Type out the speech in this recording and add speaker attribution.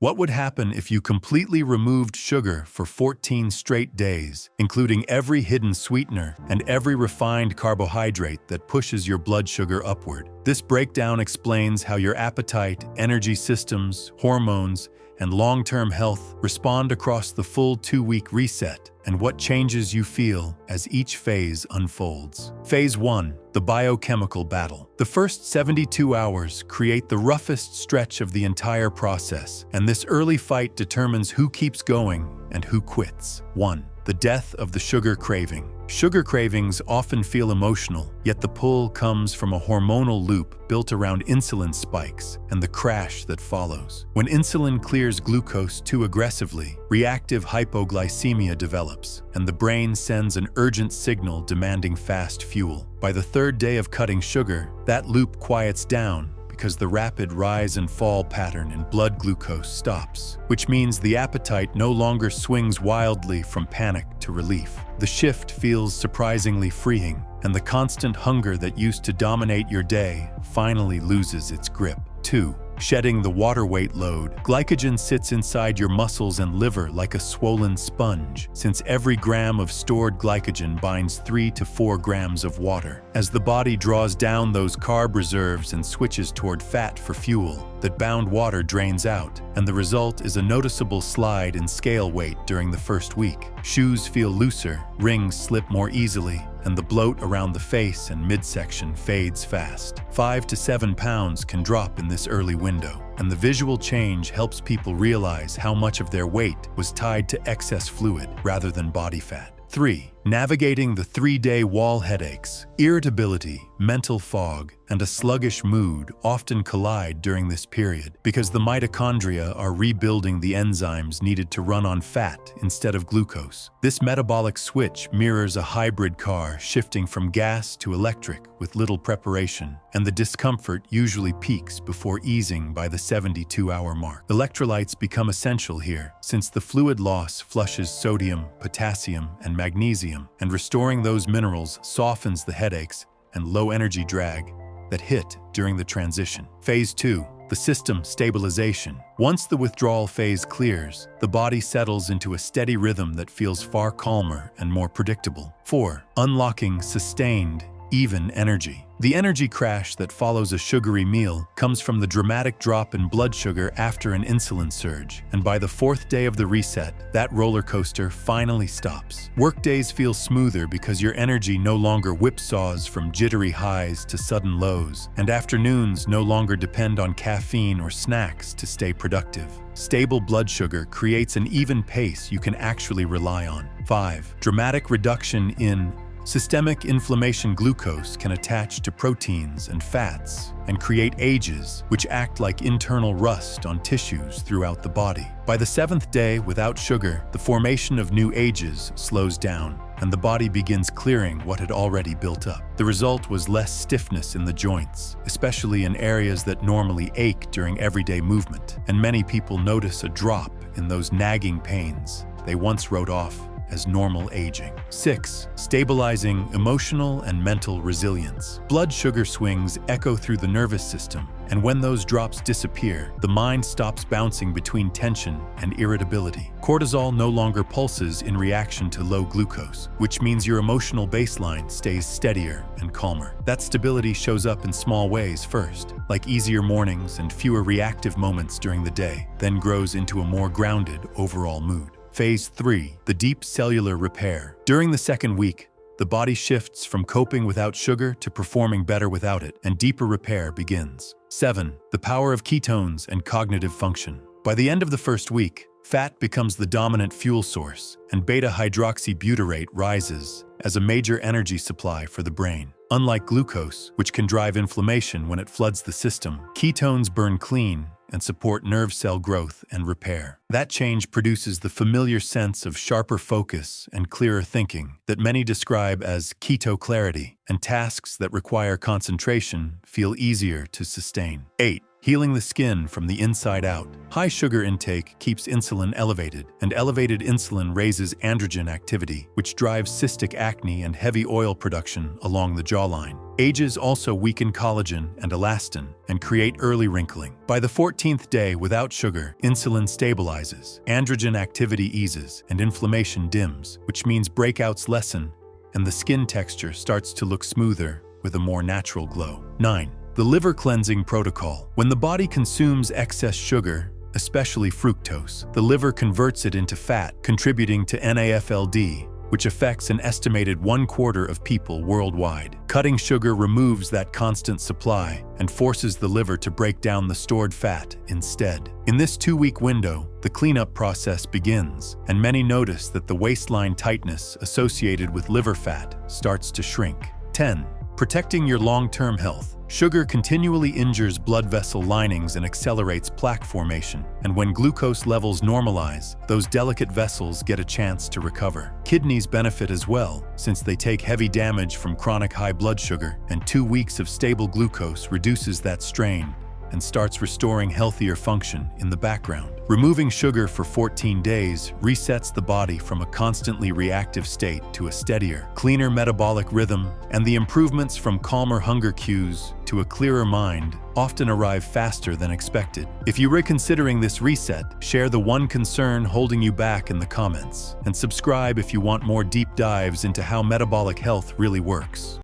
Speaker 1: What would happen if you completely removed sugar for 14 straight days, including every hidden sweetener and every refined carbohydrate that pushes your blood sugar upward? This breakdown explains how your appetite, energy systems, hormones, and long-term health respond across the full 2-week reset, and what changes you feel as each phase unfolds. Phase 1. The biochemical battle. The first 72 hours create the roughest stretch of the entire process, and this early fight determines who keeps going and who quits. 1. The death of the sugar craving. Sugar cravings often feel emotional, yet the pull comes from a hormonal loop built around insulin spikes and the crash that follows. When insulin clears glucose too aggressively, reactive hypoglycemia develops, and the brain sends an urgent signal demanding fast fuel. By the third day of cutting sugar, that loop quiets down because the rapid rise and fall pattern in blood glucose stops, which means the appetite no longer swings wildly from panic to relief. The shift feels surprisingly freeing, and the constant hunger that used to dominate your day finally loses its grip. 2. Shedding the water weight load. Glycogen sits inside your muscles and liver like a swollen sponge, since every gram of stored glycogen binds 3 to 4 grams of water. As the body draws down those carb reserves and switches toward fat for fuel, that bound water drains out, and the result is a noticeable slide in scale weight during the first week. Shoes feel looser, rings slip more easily, and the bloat around the face and midsection fades fast. 5 to 7 pounds can drop in this early window, and the visual change helps people realize how much of their weight was tied to excess fluid rather than body fat. 3. Navigating the 3-day wall headaches. Irritability, mental fog, and a sluggish mood often collide during this period because the mitochondria are rebuilding the enzymes needed to run on fat instead of glucose. This metabolic switch mirrors a hybrid car shifting from gas to electric with little preparation, and the discomfort usually peaks before easing by the 72-hour mark. Electrolytes become essential here, since the fluid loss flushes sodium, potassium, and magnesium, and restoring those minerals softens the headaches and low-energy drag that hit during the transition. Phase 2. The system stabilization. Once the withdrawal phase clears, the body settles into a steady rhythm that feels far calmer and more predictable. 4. Unlocking sustained, even energy. The energy crash that follows a sugary meal comes from the dramatic drop in blood sugar after an insulin surge, and by the 4th day of the reset, that roller coaster finally stops. Workdays feel smoother because your energy no longer whipsaws from jittery highs to sudden lows, and afternoons no longer depend on caffeine or snacks to stay productive. Stable blood sugar creates an even pace you can actually rely on. 5. Dramatic reduction in systemic inflammation. Glucose can attach to proteins and fats and create ages, which act like internal rust on tissues throughout the body. By the 7th day without sugar, the formation of new ages slows down, and the body begins clearing what had already built up. The result was less stiffness in the joints, especially in areas that normally ache during everyday movement, and many people notice a drop in those nagging pains they once wrote off as normal aging. 6. Stabilizing emotional and mental resilience. Blood sugar swings echo through the nervous system, and when those drops disappear, the mind stops bouncing between tension and irritability. Cortisol no longer pulses in reaction to low glucose, which means your emotional baseline stays steadier and calmer. That stability shows up in small ways first, like easier mornings and fewer reactive moments during the day, then grows into a more grounded overall mood. Phase 3. The deep cellular repair. During the 2nd week, the body shifts from coping without sugar to performing better without it, and deeper repair begins. 7. The power of ketones and cognitive function. By the end of the 1st week, fat becomes the dominant fuel source, and beta-hydroxybutyrate rises as a major energy supply for the brain. Unlike glucose, which can drive inflammation when it floods the system, ketones burn clean and support nerve cell growth and repair. That change produces the familiar sense of sharper focus and clearer thinking that many describe as keto clarity, and tasks that require concentration feel easier to sustain. 8. healing the skin from the inside out. High sugar intake keeps insulin elevated, and elevated insulin raises androgen activity, which drives cystic acne and heavy oil production along the jawline. Ages also weaken collagen and elastin and create early wrinkling. By the 14th day without sugar, insulin stabilizes, androgen activity eases, and inflammation dims, which means breakouts lessen and the skin texture starts to look smoother with a more natural glow. 9. The liver cleansing protocol. When the body consumes excess sugar, especially fructose, the liver converts it into fat, contributing to NAFLD, which affects an estimated 1/4 of people worldwide. Cutting sugar removes that constant supply and forces the liver to break down the stored fat instead. In this 2-week window, the cleanup process begins, and many notice that the waistline tightness associated with liver fat starts to shrink. 10. Protecting your long-term health. Sugar continually injures blood vessel linings and accelerates plaque formation, and when glucose levels normalize, those delicate vessels get a chance to recover. Kidneys benefit as well, since they take heavy damage from chronic high blood sugar, and 2 weeks of stable glucose reduces that strain and starts restoring healthier function in the background. Removing sugar for 14 days resets the body from a constantly reactive state to a steadier, cleaner metabolic rhythm, and the improvements from calmer hunger cues to a clearer mind often arrive faster than expected. If you're reconsidering this reset, share the one concern holding you back in the comments, and subscribe if you want more deep dives into how metabolic health really works.